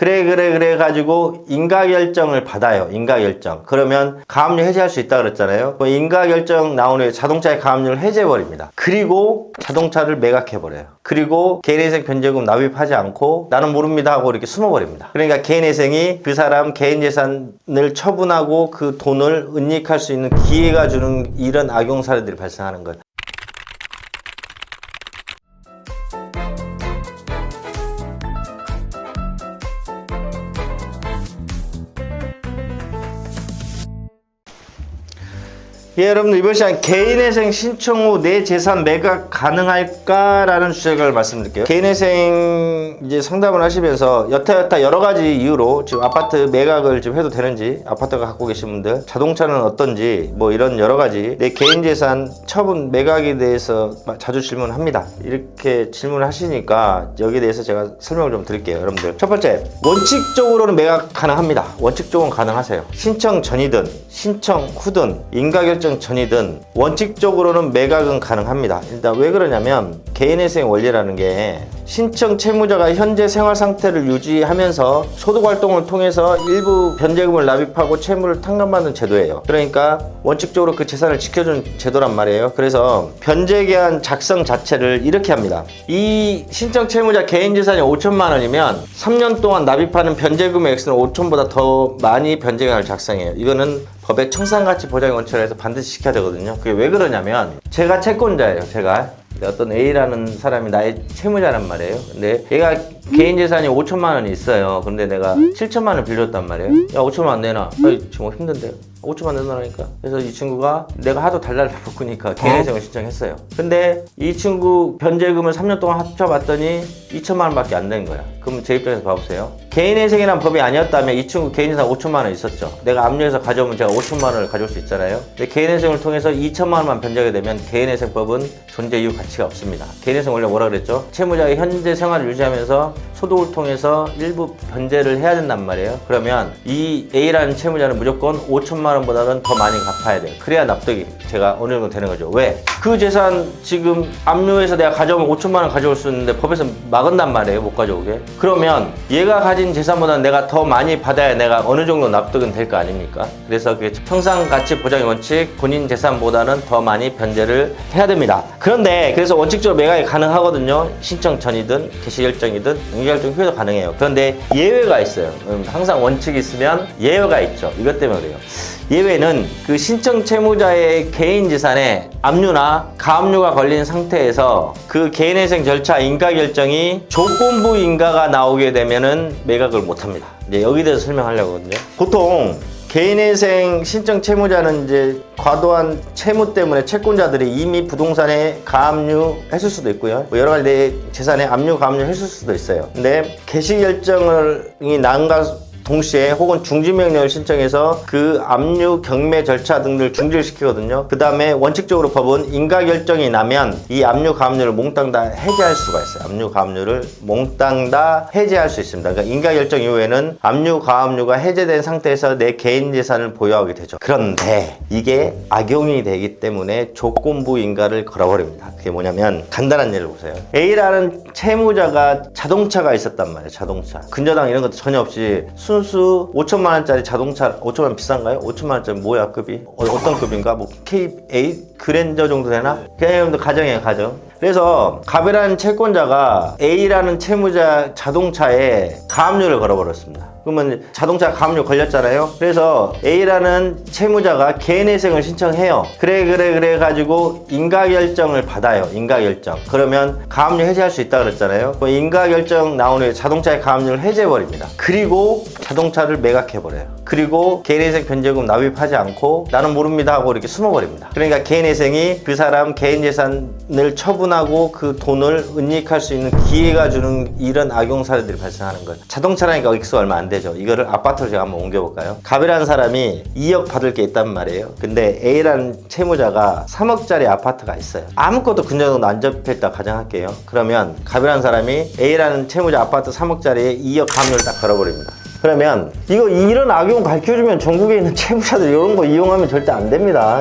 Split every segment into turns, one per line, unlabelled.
그래 가지고 인가결정을 받아요. 인가결정. 그러면 가압류 해제할 수 있다 그랬잖아요. 인가결정 나온 후에 자동차의 가압류를 해제해버립니다. 그리고 자동차를 매각해버려요. 그리고 개인회생 변제금 납입하지 않고 나는 모릅니다 하고 이렇게 숨어버립니다. 그러니까 개인회생이 그 사람 개인재산을 처분하고 그 돈을 은닉할 수 있는 기회가 주는 이런 악용 사례들이 발생하는 거예요. 예, 여러분들 이번 시간 개인회생 신청 후 내 재산 매각 가능할까라는 주제를 말씀드릴게요. 개인회생 이제 상담을 하시면서 여타 여러 가지 이유로 지금 아파트 매각을 지금 해도 되는지, 아파트가 갖고 계신 분들, 자동차는 어떤지, 뭐 이런 여러 가지 내 개인 재산 처분 매각에 대해서 자주 질문합니다. 이렇게 질문을 하시니까 여기에 대해서 제가 설명을 좀 드릴게요. 여러분들 첫 번째, 원칙적으로는 매각 가능합니다. 원칙적으로는 가능하세요. 신청 전이든 신청 후든 인가결정 전이든 원칙적으로는 매각은 가능합니다. 일단 왜 그러냐면 개인회생 원리라는 게 신청 채무자가 현재 생활 상태를 유지하면서 소득활동을 통해서 일부 변제금을 납입하고 채무를 탕감받는 제도예요. 그러니까 원칙적으로 그 재산을 지켜주는 제도란 말이에요. 그래서 변제계약 작성 자체를 이렇게 합니다. 이 신청 채무자 개인 재산이 5천만 원이면 3년 동안 납입하는 변제금의 액수는 5천보다 더 많이 변제계약을 작성해요. 이거는 법의 청산가치 보장의 원칙을 해서 반드시 지켜야 되거든요. 그게 왜 그러냐면 제가 채권자예요. 제가 어떤 A라는 사람이 나의 채무자란 말이에요. 근데 얘가 개인 재산이 5천만 원이 있어요. 근데 내가 7천만 원을 빌렸단 말이에요. 야, 5천만 원 내놔. 정말 힘든데요. 5천만 내놔라니까. 그래서 이 친구가 내가 하도 달달바꾸니까 개인회생을 신청했어요. 근데 이 친구 변제금을 3년 동안 합쳐봤더니 2천만 원밖에 안 된 거야. 그럼 제 입장에서 봐보세요. 개인회생이란 법이 아니었다면 이 친구 개인재산 5천만 원 있었죠. 내가 압류해서 가져오면 제가 5천만 원을 가져올 수 있잖아요. 근데 개인회생을 통해서 2천만 원만 변제하게 되면 개인회생법은 존재 이유 가치가 없습니다. 개인회생 원래 뭐라 그랬죠? 채무자의 현재 생활을 유지하면서 소득을 통해서 일부 변제를 해야 된단 말이에요. 그러면 이 A라는 채무자는 무조건 5천만 원보다는 더 많이 갚아야 돼요. 그래야 납득이 제가 어느 정도 되는 거죠. 왜? 그 재산 지금 압류해서 내가 가져오면 5천만 원 가져올 수 있는데 법에서 막은단 말이에요. 못 가져오게. 그러면 얘가 가진 재산보다는 내가 더 많이 받아야 내가 어느 정도 납득은 될 거 아닙니까? 그래서 그게 청산가치 보장의 원칙, 본인 재산보다는 더 많이 변제를 해야 됩니다. 그런데 그래서 원칙적으로 매각이 가능하거든요. 신청 전이든 개시결정이든 인가결정 후에도 가능해요. 그런데 예외가 있어요. 항상 원칙이 있으면 예외가 있죠. 이것 때문에 그래요. 예외는 그 신청 채무자의 개인 재산에 압류나 가압류가 걸린 상태에서 그 개인회생 절차 인가결정이 조건부 인가가 나오게 되면은 매각을 못합니다. 이제 여기 대해서 설명하려고 하거든요. 보통 개인회생 신청 채무자는 이제 과도한 채무 때문에 채권자들이 이미 부동산에 가압류 했을 수도 있고요. 뭐 여러 가지 내 재산에 압류, 가압류 했을 수도 있어요. 근데 개시결정이 난가 동시에 혹은 중지명령을 신청해서 그 압류, 경매 절차 등을 중지시키거든요. 그 다음에 원칙적으로 법은 인가결정이 나면 이 압류, 가압류를 몽땅 다 해제할 수가 있어요. 압류, 가압류를 몽땅 다 해제할 수 있습니다. 그러니까 인가결정 이후에는 압류, 가압류가 해제된 상태에서 내 개인 재산을 보유하게 되죠. 그런데 이게 악용이 되기 때문에 조건부 인가를 걸어버립니다. 그게 뭐냐면 간단한 예를 보세요. A라는 채무자가 자동차가 있었단 말이에요. 자동차. 근저당 이런 것도 전혀 없이 순수 5천만 원짜리 자동차, 5천만 원 비싼가요? 5천만 원짜리 뭐야 급이? 어떤 급인가? 뭐 K8 그랜저 정도 되나? 그냥 여러분들 가정이에요, 가정. 그래서 갑이라는 채권자가 A라는 채무자 자동차에 가압류를 걸어버렸습니다. 그러면 자동차 가압류 걸렸잖아요. 그래서 A라는 채무자가 개인회생을 신청해요. 그래 가지고 인가결정을 받아요. 인가결정. 그러면 가압류 해제할 수 있다 그랬잖아요. 인가결정 나온 후에 자동차의 가압류를 해제해버립니다. 그리고 자동차를 매각해버려요. 그리고 개인회생 변제금 납입하지 않고 나는 모릅니다 하고 이렇게 숨어버립니다. 그러니까 개인회생이 그 사람 개인재산을 처분하고 그 돈을 은닉할 수 있는 기회가 주는 이런 악용 사례들이 발생하는 거예요. 자동차라니까 액수가 얼마 안 되죠. 이거를 아파트로 제가 한번 옮겨볼까요? 갑이라는 사람이 2억 받을 게 있단 말이에요. 근데 A라는 채무자가 3억짜리 아파트가 있어요. 아무것도 근저당도 안 잡혀있다 가정할게요. 그러면 갑이라는 사람이 A라는 채무자 아파트 3억짜리에 2억 가압류를 딱 걸어버립니다. 그러면 이런 악용 가르쳐주면 전국에 있는 채무자들 이런 거 이용하면 절대 안 됩니다.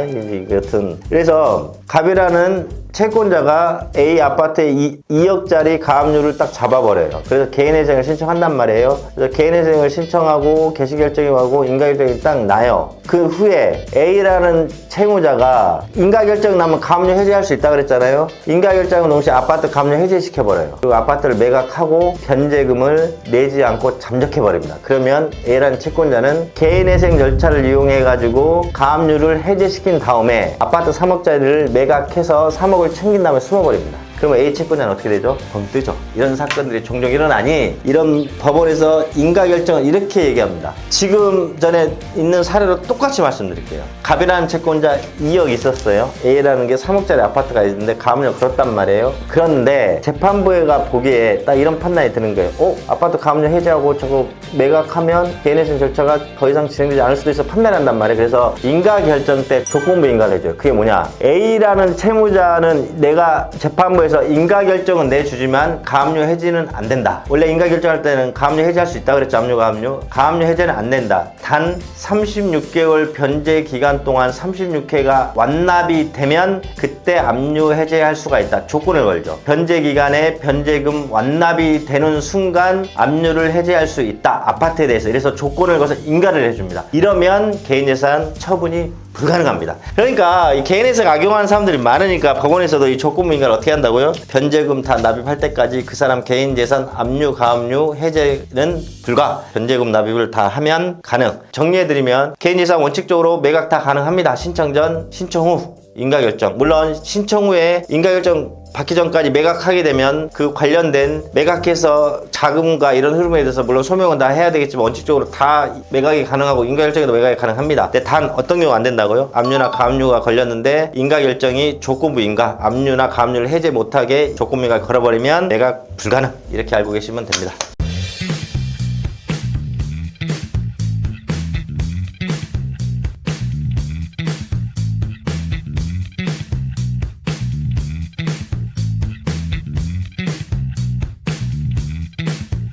여튼 그래서 갑이라는 채권자가 A 아파트에 2억짜리 가압류를 딱 잡아버려요. 그래서 개인회생을 신청한단 말이에요. 그래서 개인회생을 신청하고 개시결정이 하고 인가결정이 딱 나요. 그 후에 A라는 채무자가 인가결정 나면 가압류 해제할 수 있다 그랬잖아요. 인가결정은 동시에 아파트 가압류 해제시켜버려요. 그리고 아파트를 매각하고 변제금을 내지 않고 잠적해버립니다. 그러면 A라는 채권자는 개인회생 절차를 이용해가지고 가압류를 해제시킨 다음에 아파트 3억짜리를 매각해서 3억을 챙긴 다음에 숨어버립니다. 그러면 A 채권자는 어떻게 되죠? 벙 뜨죠. 이런 사건들이 종종 일어나니 이런 법원에서 인가결정을 이렇게 얘기합니다. 지금 전에 있는 사례로 똑같이 말씀드릴게요. 갑이라는 채권자 2억 있었어요. A라는 게 3억짜리 아파트가 있는데 가압류 걸었단 말이에요. 그런데 재판부가 보기에 딱 이런 판단이 드는 거예요. 아파트 가압류 해제하고 저거 매각하면 개인회생 절차가 더 이상 진행되지 않을 수도 있어 판단을 한단 말이에요. 그래서 인가결정 때 조건부 인가를 해줘요. 그게 뭐냐? A라는 채무자는 내가 재판부에서 인가결정은 내주지만 가압류 해지는 안 된다. 원래 인가결정할 때는 가압류 해지할 수 있다 그랬죠. 압류 가압류 해제는 안 된다. 단 36개월 변제 기간 동안 36회가 완납이 되면 그때 압류 해제할 수가 있다. 조건을 걸죠. 변제 기간에 변제금 완납이 되는 순간 압류를 해제할 수 있다. 아파트에 대해서. 그래서 조건을 걸어서 인가를 해줍니다. 이러면 개인재산 처분이 불가능합니다. 그러니까 이 개인회생 악용하는 사람들이 많으니까 법원에서도 이 조건부 인가를 어떻게 한다고요? 변제금 다 납입할 때까지 그 사람 개인재산 압류, 가압류 해제는 불가. 변제금 납입을 다 하면 가능. 정리해드리면 개인재산 원칙적으로 매각 다 가능합니다. 신청 전, 신청 후 인가결정. 물론 신청 후에 인가결정 받기 전까지 매각하게 되면 그 관련된 매각해서 자금과 이런 흐름에 대해서 물론 소명은 다 해야 되겠지만 원칙적으로 다 매각이 가능하고 인가결정에도 매각이 가능합니다. 근데 단 어떤 경우가 안 된다고요? 압류나 가압류가 걸렸는데 인가결정이 조건부 인가, 압류나 가압류를 해제 못하게 조건부 인가를 걸어버리면 매각 불가능. 이렇게 알고 계시면 됩니다.